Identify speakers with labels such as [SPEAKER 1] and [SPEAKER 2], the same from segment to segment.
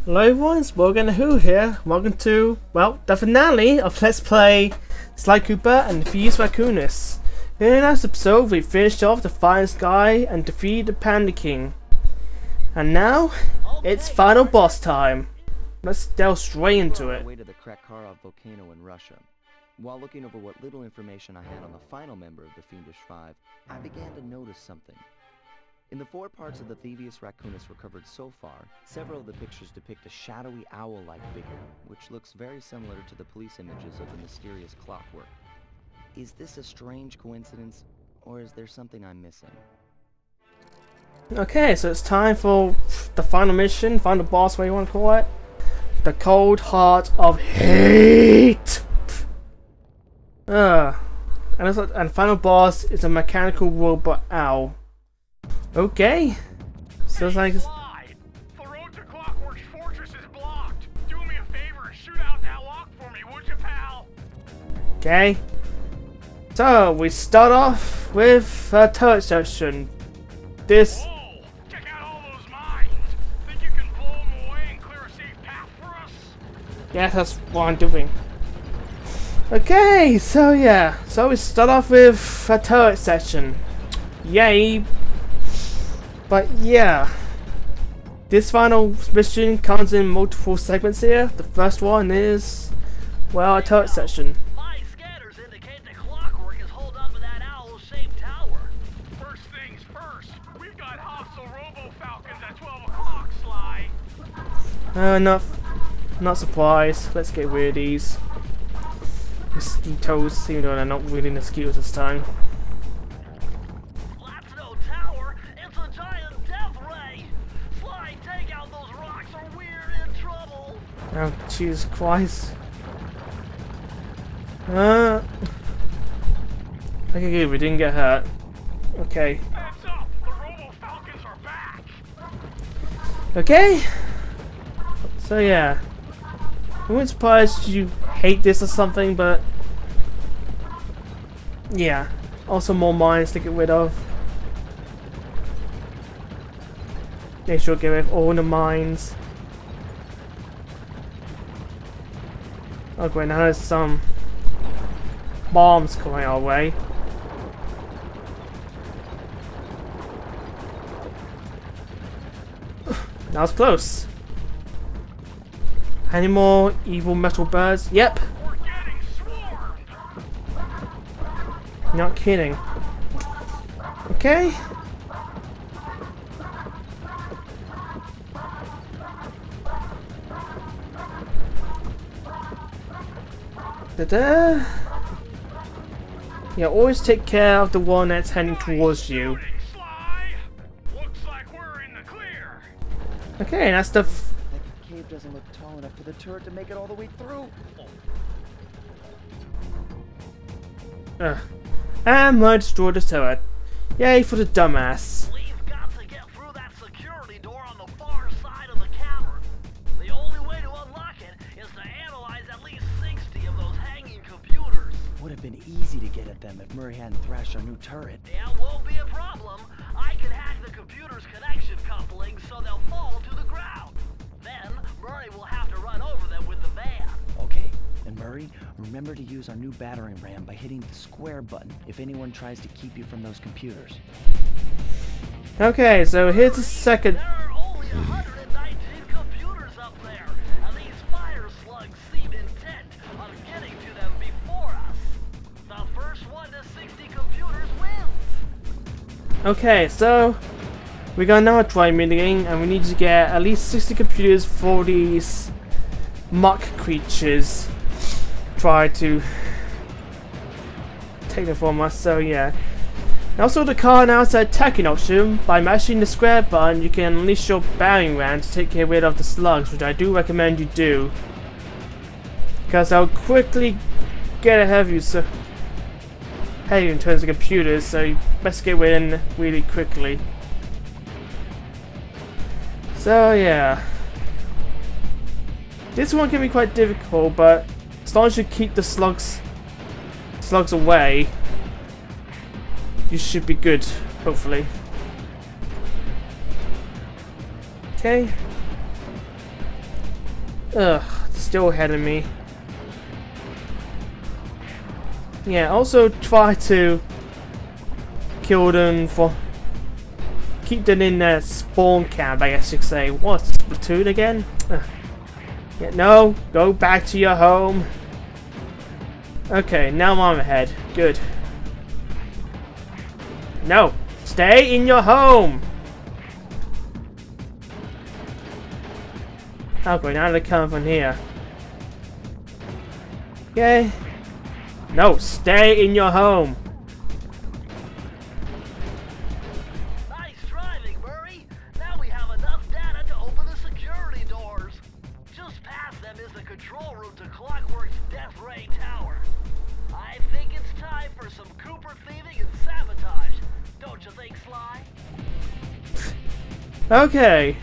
[SPEAKER 1] Hello everyone, it's Morgan Who here. Welcome to, well, the finale of Let's Play Sly Cooper and Thievius Racconus. In the last episode, we finished off the Fire Sky and defeated the Panda King. And now, it's final boss time. Let's delve straight into it.
[SPEAKER 2] Way to the Racconus volcano in Russia. While looking over what little information I had on the final member of the Fiendish Five, I began to notice something. In the 4 parts of the Thievius Racconus recovered so far, several of the pictures depict a shadowy owl-like figure, which looks very similar to the police images of the mysterious clockwork. Is this a strange coincidence, or is there something I'm missing?
[SPEAKER 1] Okay, so it's time for the final mission, final boss, what you want to call it. The Cold Heart of Hate! And final boss is a mechanical robot owl. Okay. So it's like
[SPEAKER 3] The road to Clockwork's fortress is blocked. Do me a favor and shoot out that lock for me, would you, pal?
[SPEAKER 1] okay. So we start off with a turret section. This
[SPEAKER 3] Whoa! Check out all those mines. Think you can blow them away and clear a safe path for us?
[SPEAKER 1] yeah, that's what I'm doing. Okay, so yeah. So we start off with a turret section. Yay. But yeah, this final mission comes in multiple segments here. The first one is, well, a turret section.
[SPEAKER 4] My scanners indicate that Clockwork is holed up in that owl-shaped tower.
[SPEAKER 3] First things first. We've got hostile robo-falcons at 12 o'clock, Sly.
[SPEAKER 1] Not surprised. Let's get rid of these mosquitoes, even though they're not really mosquitoes this time.
[SPEAKER 4] That's no tower, it's a giant death ray. Sly, take out those rocks or we're in trouble.
[SPEAKER 1] Oh, Jesus Christ. Okay, good, we didn't get hurt. Okay.
[SPEAKER 3] Heads up, the robo-falcons are back.
[SPEAKER 1] Okay. So yeah. I wasn't surprised you hate this or something, but yeah. Also more mines to get rid of. Make sure to get rid of all the mines. Oh great, now there's some bombs coming our way. That was close. Any more evil metal birds? Yep.
[SPEAKER 3] We're getting swarmed.
[SPEAKER 1] Not kidding. Okay. Ta-da. Yeah, always take care of the one that's heading towards you.
[SPEAKER 3] Shooting, Sly. Looks like we're in the clear.
[SPEAKER 1] Okay, that's the
[SPEAKER 2] That cave doesn't look tall enough for the turret to make it all the way through.
[SPEAKER 1] and I destroyed the turret. Yay for the dumbass.
[SPEAKER 4] We've got to get through that security door on the far side of the cavern. The only way to unlock it is to analyze at least 60 of those hanging computers.
[SPEAKER 2] Would have been easy to get at them if Murray hadn't thrashed our new turret.
[SPEAKER 4] Yeah, won't be a problem. I can hack the computer's connection coupling so they'll fall to the ground. Then, Murray will have to run over them with the van.
[SPEAKER 2] Okay, and Murray, remember to use our new battering ram by hitting the square button if anyone tries to keep you from those computers.
[SPEAKER 1] Okay, so here's the second.
[SPEAKER 4] There are only 119 computers up there, and these fire slugs seem intent on getting to them before us. The first one to 60 computers wins.
[SPEAKER 1] Okay, so we got another try meeting, and we need to get at least 60 computers for these muck creatures. Try to take them from us. So yeah. And also the car now has an attacking option. By mashing the square button, you can unleash your battering ram to take rid of the slugs, which I do recommend you do, because I'll quickly get ahead of you. So hey, in terms of computers, so you best get in really quickly. So yeah, this one can be quite difficult, but as long as you keep the slugs away, you should be good, hopefully. Okay. Ugh, still ahead of me. Yeah, also try to kill them for... keep them in their spawn camp, I guess you could say. What's Splatoon again? Ugh. Yeah, no, go back to your home. Okay, now I'm ahead. Good. No, stay in your home! Okay, now they're coming from here. Okay. No, stay in your home.
[SPEAKER 4] Nice driving, Murray. Now we have enough data to open the security doors. Just past them is the control room to Clockwork's Death Ray Tower. I think it's time for some Cooper thieving and sabotage. Don't you think, Sly?
[SPEAKER 1] Okay.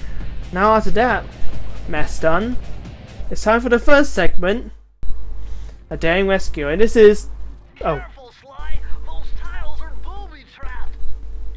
[SPEAKER 1] Now after that mess done, it's time for the first segment. A daring rescue, and this is... oh.
[SPEAKER 4] Careful, Sly. Those tiles are booby-trapped.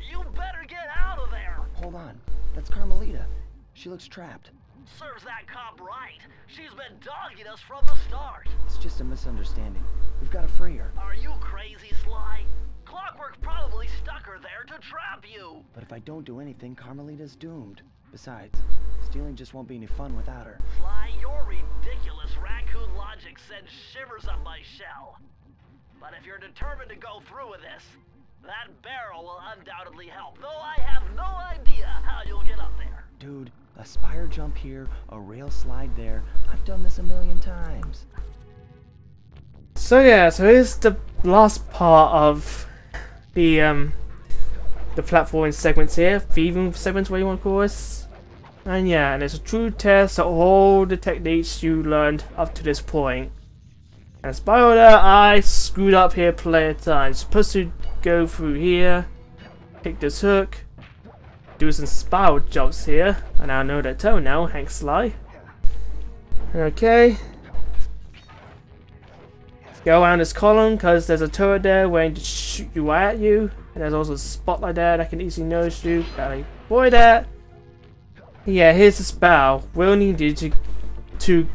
[SPEAKER 4] You better get out of there.
[SPEAKER 2] Hold on. That's Carmelita. She looks trapped.
[SPEAKER 4] Serves that cop right. She's been dogging us from the start.
[SPEAKER 2] It's just a misunderstanding. We've got to free her.
[SPEAKER 4] Are you crazy, Sly? Clockwork probably stuck her there to trap you.
[SPEAKER 2] But if I don't do anything, Carmelita's doomed. Besides, stealing just won't be any fun without her.
[SPEAKER 4] Sly, your ridiculous raccoon logic sends shivers up my shell. But if you're determined to go through with this, that barrel will undoubtedly help, though I have no idea how you'll get up there.
[SPEAKER 2] Dude, a spire jump here, a rail slide there. I've done this a million times.
[SPEAKER 1] So yeah, so here's the last part of the platforming segments here, thieving segments, what you want to call this. And yeah, and it's a true test of all the techniques you learned up to this point. And spoiler, I screwed up here plenty of times. Supposed to go through here, pick this hook, do some spiral jumps here, and I know that tone now, Hank Sly. Okay. Go around this column because there's a turret there waiting to shoot you right at you, and there's also a spotlight there that can easily notice you. Gotta avoid that. Yeah, here's the spell. We'll need you to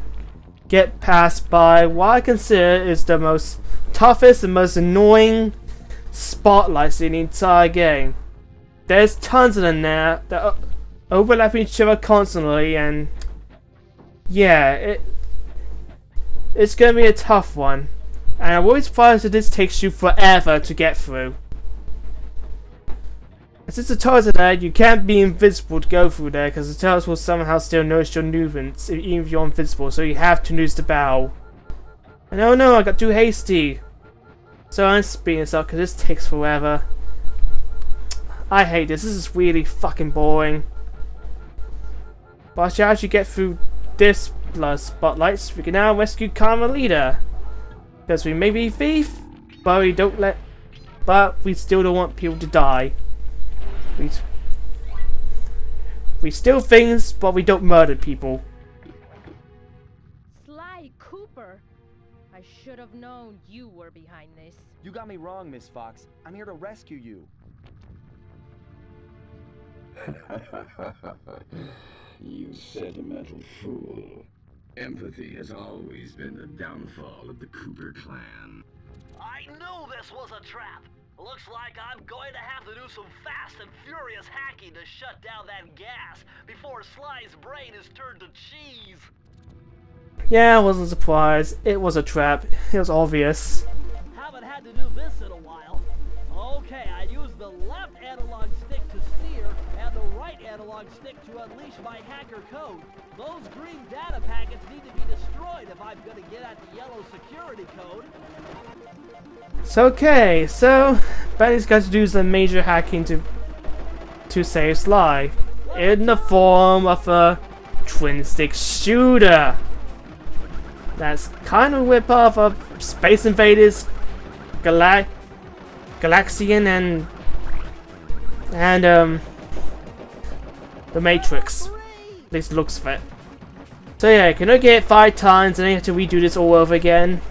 [SPEAKER 1] get past by what I consider is the most toughest and most annoying spotlights in the entire game. There's tons of them there that overlap each other constantly, and yeah, it's gonna be a tough one. And I'm always surprised that this takes you forever to get through. And since the turrets are there, you can't be invisible to go through there, because the turrets will somehow still notice your movements, even if you're invisible, so you have to use the barrel. And oh no, I got too hasty. So I'm speeding this up, because this takes forever. I hate this, this is really fucking boring. But I should actually get through this plus spotlights. We can now rescue Carmelita. Because we may be a thief, but we still don't want people to die. We steal things, but we don't murder people.
[SPEAKER 5] Sly Cooper! I should have known you were behind this.
[SPEAKER 2] You got me wrong, Miss Fox. I'm here to rescue you.
[SPEAKER 6] You sentimental fool. Empathy has always been the downfall of the Cooper clan.
[SPEAKER 4] I knew this was a trap. Looks like I'm going to have to do some fast and furious hacking to shut down that gas before Sly's brain is turned to cheese.
[SPEAKER 1] Yeah, I wasn't surprised. It was a trap. It was obvious.
[SPEAKER 4] Haven't had to do this in a while. Okay, I use the left analog stick to steer and the right analog stick to unleash my hacker code. Those green data packets need to be destroyed if I'm going to get at the yellow security code.
[SPEAKER 1] So okay, so Benny's got to do some major hacking to save Sly in the form of a twin stick shooter. That's kind of a whip-off of Space Invaders, Galaxian, and the Matrix. At least looks of it. So yeah, you can only get it 5 times, and then you have to redo this all over again.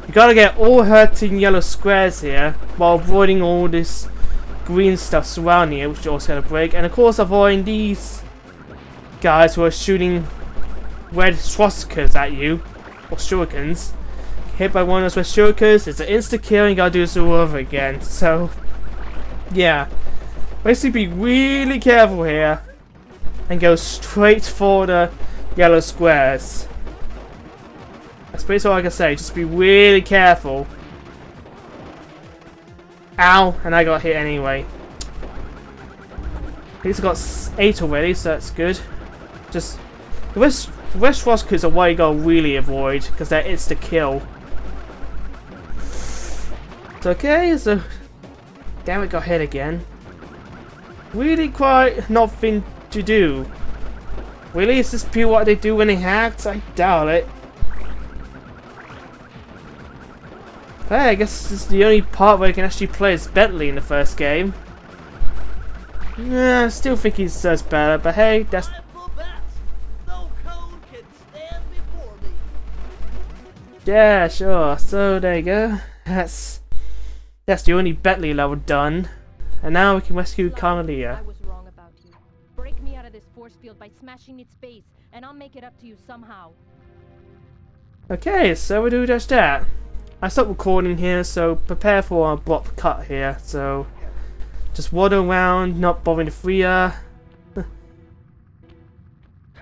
[SPEAKER 1] You gotta get all hurting yellow squares here, while avoiding all this green stuff surrounding it, which you also gotta break, and of course avoiding these guys who are shooting red swastikas at you, or shurikens. Hit by one of those red shurikens, it's an insta kill and you gotta do this all over again. So, yeah. Basically be really careful here. And go straight for the yellow squares. That's basically all I can say, just be really careful. Ow, and I got hit anyway. At least I got 8 already, so that's good. Just, the rest swastikas are what you gotta really avoid, because they're insta kill. It's okay, so... Damn it, got hit again. Really quite nothing to do. Really? Is this pure what they do when they hacked? I doubt it. But hey, I guess this is the only part where you can actually play as Bentley in the first game. Yeah, I still think he does better, but hey, that's... Yeah, sure. So there you go. That's the only Bentley level done. And now we can rescue Connelly.
[SPEAKER 5] I was wrong about you. Break me out of this force field by smashing its base, and I'll make it up to you somehow.
[SPEAKER 1] Okay, so we do just that. I stopped recording here, so prepare for a abrupt cut here. So just waddle around, not bothering to free her.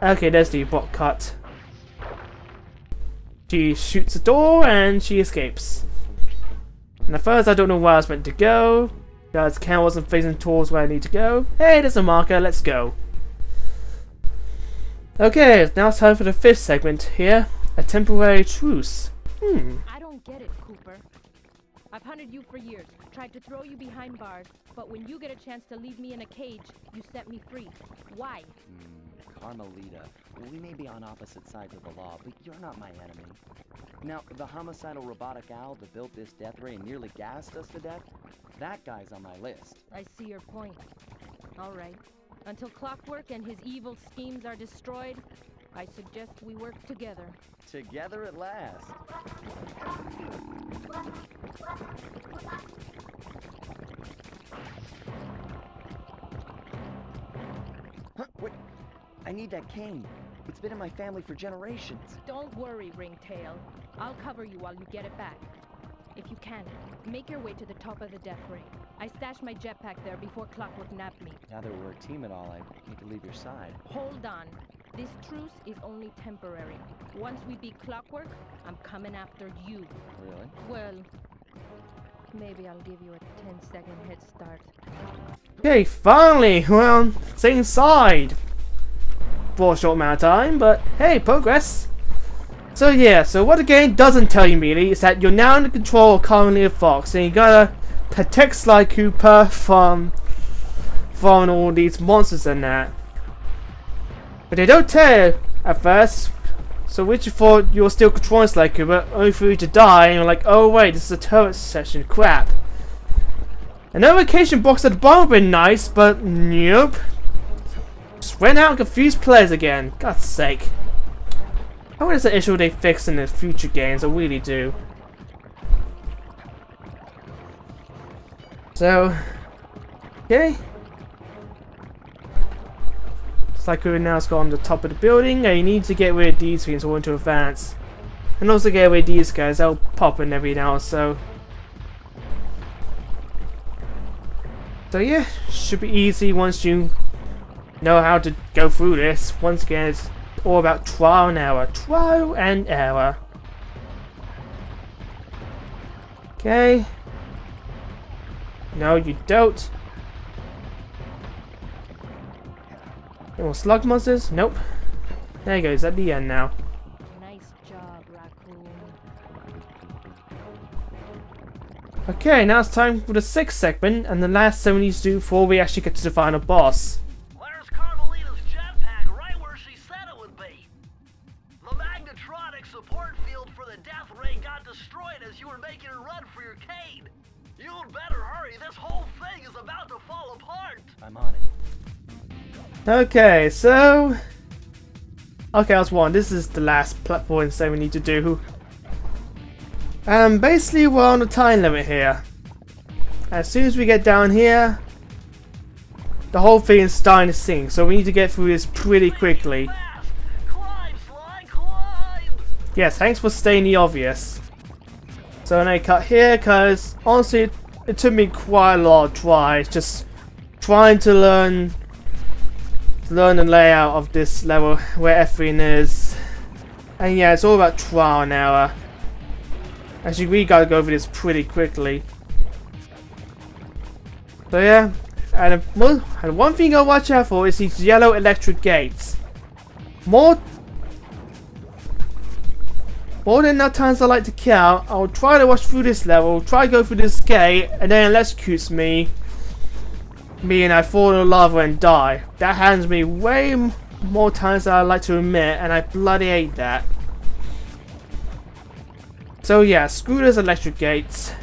[SPEAKER 1] Okay, there's the abrupt cut. She shoots the door and she escapes. And at first I don't know where I was meant to go, because the camera wasn't facing towards where I need to go. Hey, there's a marker, let's go. Okay, now it's time for the 5th segment here. A temporary truce.
[SPEAKER 5] I don't get it, Cooper. I've hunted you for years, tried to throw you behind bars, but when you get a chance to leave me in a cage, you set me free. Why?
[SPEAKER 2] Carmelita, we may be on opposite sides of the law, but you're not my enemy. Now, the homicidal robotic owl that built this death ray and nearly gassed us to death, that guy's on my list.
[SPEAKER 5] I see your point. All right. Until Clockwork and his evil schemes are destroyed, I suggest we work together.
[SPEAKER 2] Together at last. Huh, wait. I need that cane. It's been in my family for generations.
[SPEAKER 5] Don't worry, Ringtail. I'll cover you while you get it back. If you can, make your way to the top of the death ray. I stashed my jetpack there before Clockwork nabbed me.
[SPEAKER 2] Now that we're a team and all, I need to leave your side.
[SPEAKER 5] Hold on. This truce is only temporary. Once we beat Clockwork, I'm coming after you.
[SPEAKER 2] Really?
[SPEAKER 5] Well, maybe I'll give you a 10-second head start.
[SPEAKER 1] Okay, finally! Well, same side. For a short amount of time, but hey, progress. So yeah, so what the game doesn't tell you immediately is that you're now under control of Colony of Fox, and you gotta protect Sly Cooper from all these monsters and that. But they don't tell you at first, so which you thought you were still controlling Sly Cooper, only for you to die, and you're like, oh wait, this is a turret session, crap. A notification box at the bottom would be nice, but nope. Just went out and confused players again, God's sake. I hope it's an issue they fix in the future games, I really do. So, okay. It's like we've now got on the top of the building, and you need to get rid of these things in order to advance. And also get rid of these guys, they'll pop in every now and so. So yeah, should be easy once you know how to go through this. Once again, it's all about trial and error. Trial and error. Okay. No, you don't. Any more slug monsters? Nope. There you go, it's at the end now.
[SPEAKER 5] Nice job, Raccoon.
[SPEAKER 1] Okay, now it's time for the 6th segment and the last thing we need to do before we actually get to the final boss.
[SPEAKER 4] There's Carmelita's jetpack right where she said it would be. The magnetronic support field for the death ray got destroyed as you were making a run for your cane. You'd better hurry, this whole thing is about to fall apart.
[SPEAKER 2] I'm on it.
[SPEAKER 1] Okay, so... Okay, that's one. This is the last platform thing we need to do. Basically we're on a time limit here. As soon as we get down here, the whole thing is starting to sink, so we need to get through this pretty quickly.
[SPEAKER 4] Climb, Sly,
[SPEAKER 1] Yes, thanks for stating the obvious. So then I cut here, because honestly, it took me quite a lot of tries, just trying to learn the layout of this level, where everything is. And yeah, it's all about trial and error. Actually, we gotta go over this pretty quickly. So yeah, and one thing I'll watch out for is these yellow electric gates. More than enough times I like to count, I'll try to watch through this level, try to go through this gate, and then it electrocutes me and I fall in lava and die. That happens me way more times than I like to admit, and I bloody hate that. So yeah, screw those electric gates.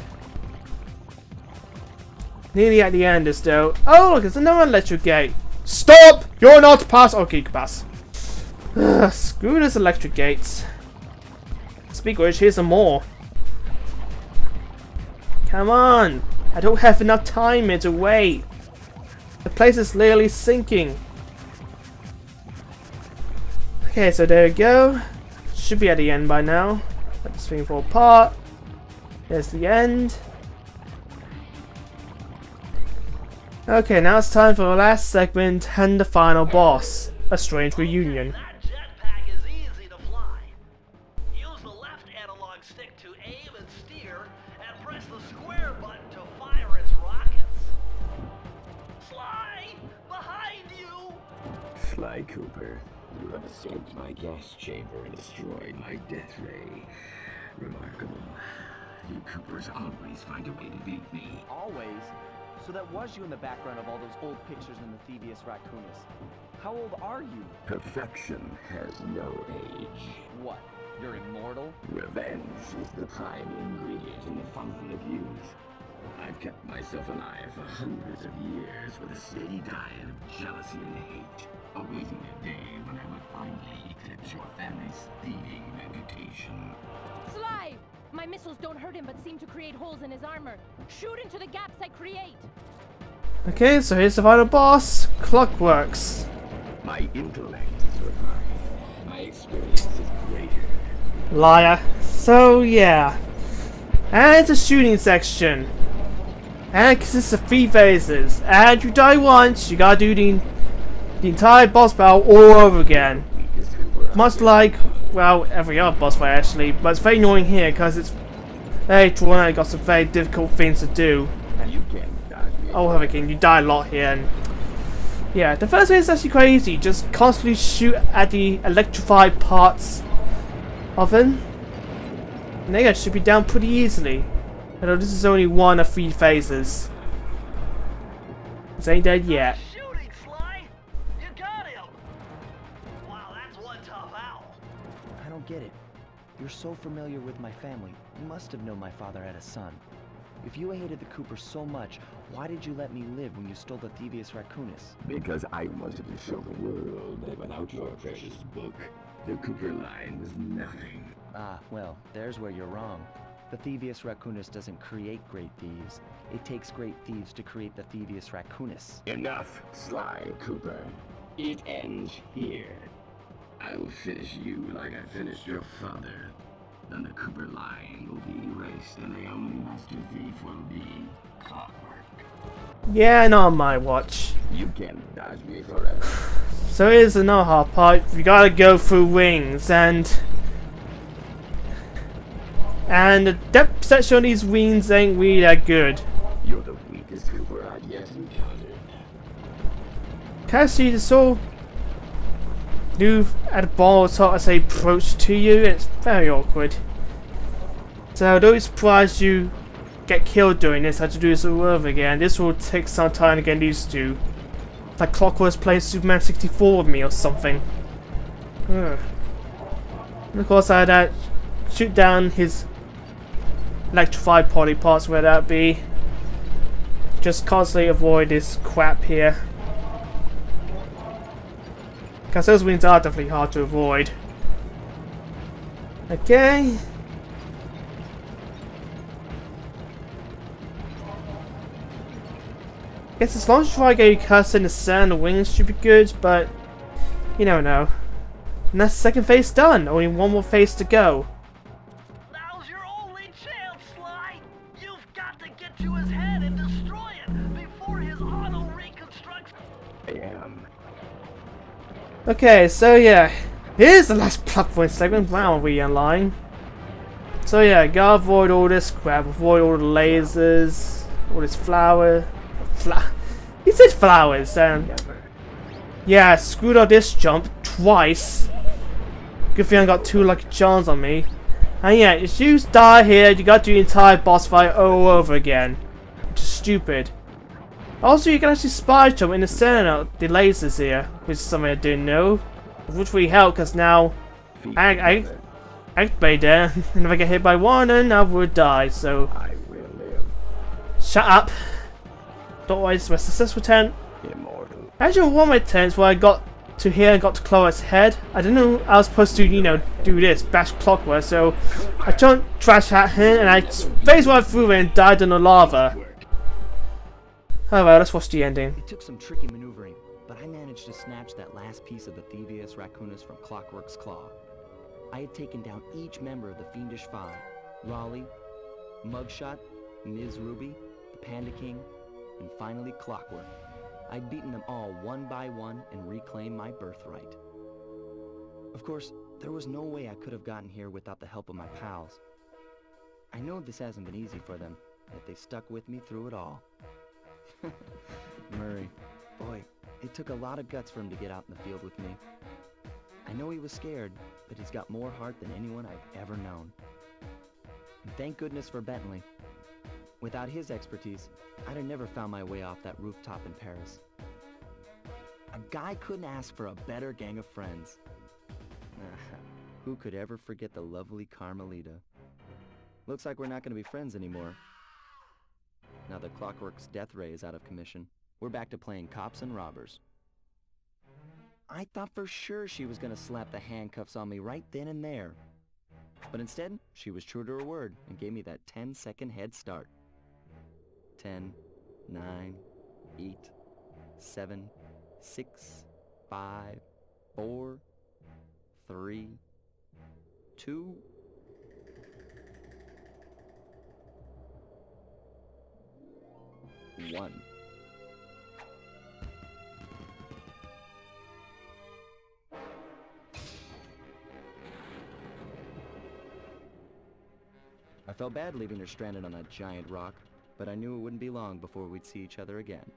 [SPEAKER 1] Nearly at the end is though. Oh look, it's another electric gate. Stop! You're not pass. Okay, you can pass. Screw those electric gates. Speak of which, here's some more. Come on! I don't have enough time here to wait. The place is literally sinking. Okay, so there we go. Should be at the end by now. Let this thing fall apart. There's the end. Okay, now it's time for the last segment and the final boss. A strange reunion.
[SPEAKER 4] That jetpack is easy to fly. Use the left analog stick to aim and steer, and press the square button to fire its rockets. Sly! Behind you!
[SPEAKER 6] Sly Cooper, you have escaped my gas chamber and destroyed my death ray. Remarkable. You Coopers always find a way to beat me.
[SPEAKER 2] Always? So that was you in the background of all those old pictures in the Thievius Racconus. How old are you?
[SPEAKER 6] Perfection has no age.
[SPEAKER 2] What? You're immortal?
[SPEAKER 6] Revenge is the prime ingredient in the fountain of youth. I've kept myself alive for hundreds of years with a steady diet of jealousy and hate, awaiting the day when I would finally eclipse your family's thieving reputation.
[SPEAKER 5] Sly! My missiles don't hurt him but seem to create holes in his armor. Shoot into the gaps I create!
[SPEAKER 1] Okay, so here's the final boss. Clockworks.
[SPEAKER 6] My intellect is refined. My experience is greater.
[SPEAKER 1] Liar. So yeah. And it's a shooting section. And it consists of 3 phases. And you die once, you gotta do the entire boss battle all over again. Much like, well, every other boss fight actually, but it's very annoying here because it's very drawn out, got some very difficult things to do. Oh, Hurricane, you die a lot here, and yeah, the first phase is actually quite easy. Just constantly shoot at the electrified parts of him. And they should be down pretty easily. Although this is only one of 3 phases. This ain't dead yet.
[SPEAKER 4] Shooting, Sly! You got him! Wow, that's one tough owl.
[SPEAKER 2] I don't get it. You're so familiar with my family. You must have known my father had a son. If you hated the Coopers so much, why did you let me live when you stole the Thievius Racconus?
[SPEAKER 6] Because I wanted to show the world that without your precious book, the Cooper line was nothing.
[SPEAKER 2] Ah, well, there's where you're wrong. The Thievius Racconus doesn't create great thieves. It takes great thieves to create the Thievius Racconus.
[SPEAKER 6] Enough, Sly Cooper. It ends here. I will finish you like I finished your father. Then the Cooper line will be erased and the only master thief will be Clockwork.
[SPEAKER 1] Yeah, not on my watch.
[SPEAKER 6] You can't dodge me forever.
[SPEAKER 1] So here's another hard part. You gotta go through wings, and the depth perception on these wings ain't really that good.
[SPEAKER 6] You're the weakest Cooper I've yet encountered.
[SPEAKER 1] Can I see this all move at the ball sort of say approach to you? It's very awkward. So don't be surprised you get killed doing this. I have to do this all over again. This will take some time to get used to. It's like Clockwork's playing Superman 64 with me or something. And of course I had to shoot down his electrified body parts, where that be. Just constantly avoid this crap here. Because those wings are definitely hard to avoid. Okay. Guess as long as you try to get your cursor in the sand, the wings should be good, but you never know. And that's the second phase done. Only one more phase to go.
[SPEAKER 4] Now's your only chance, Sly! You've got to get to his head and destroy it before his auto reconstructs.
[SPEAKER 6] I am.
[SPEAKER 1] Okay, so yeah. Here's the last plot point segment. Wow, are we online? So yeah, gotta avoid all this crap. Avoid all the lasers. All this flower. He said flowers. Yeah, screwed up this jump twice. Good thing I got 2 lucky charms on me. And yeah, if you die here, you got to do the entire boss fight all over again. Which is stupid. Also, you can actually spy jump in the center of the lasers here, which is something I didn't know. Which really helped, because now I activate there, and if I get hit by one, then I would die, so...
[SPEAKER 6] I will live.
[SPEAKER 1] Shut up. Don't worry, it's my successful attempt.
[SPEAKER 6] Immortal.
[SPEAKER 1] Actually, one of my attempts where I got to here and got to Chloe's head, I didn't know I was supposed to, you know, do this, bash clockwork, so I jumped trash at him, and I phased right through it and died in the lava. Oh well, let's watch the ending.
[SPEAKER 2] It took some tricky maneuvering, but I managed to snatch that last piece of the Thievius Racconus from Clockwork's claw. I had taken down each member of the Fiendish Five: Raleigh, Mugshot, Ms. Ruby, the Panda King, and finally Clockwork. I'd beaten them all one by one and reclaimed my birthright. Of course, there was no way I could have gotten here without the help of my pals. I know this hasn't been easy for them, yet they stuck with me through it all. Murray, boy, it took a lot of guts for him to get out in the field with me. I know he was scared, but he's got more heart than anyone I've ever known. And thank goodness for Bentley. Without his expertise, I'd have never found my way off that rooftop in Paris. A guy couldn't ask for a better gang of friends. Who could ever forget the lovely Carmelita? Looks like we're not going to be friends anymore. Now that Clockwork's death ray is out of commission, we're back to playing cops and robbers. I thought for sure she was going to slap the handcuffs on me right then and there. But instead, she was true to her word and gave me that 10-second head start. 10, 9, 8, 7, 6, 5, 4, 3, 2... 1. I felt bad leaving her stranded on that giant rock, but I knew it wouldn't be long before we'd see each other again.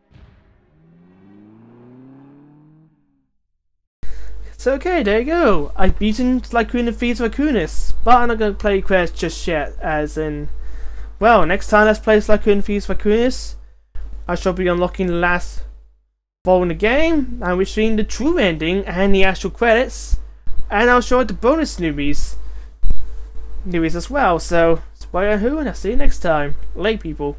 [SPEAKER 1] So okay, there you go. I've beaten Lycoon and Thieves Racconus, but I'm not going to play Quest just yet, as in... Well, next time let's play Lycoon and Thieves Racconus. I shall be unlocking the last ball in the game, and we're seeing the true ending and the actual credits, and I'll show the bonus newbies as well. So, it's bye who, and I'll see you next time. Late people.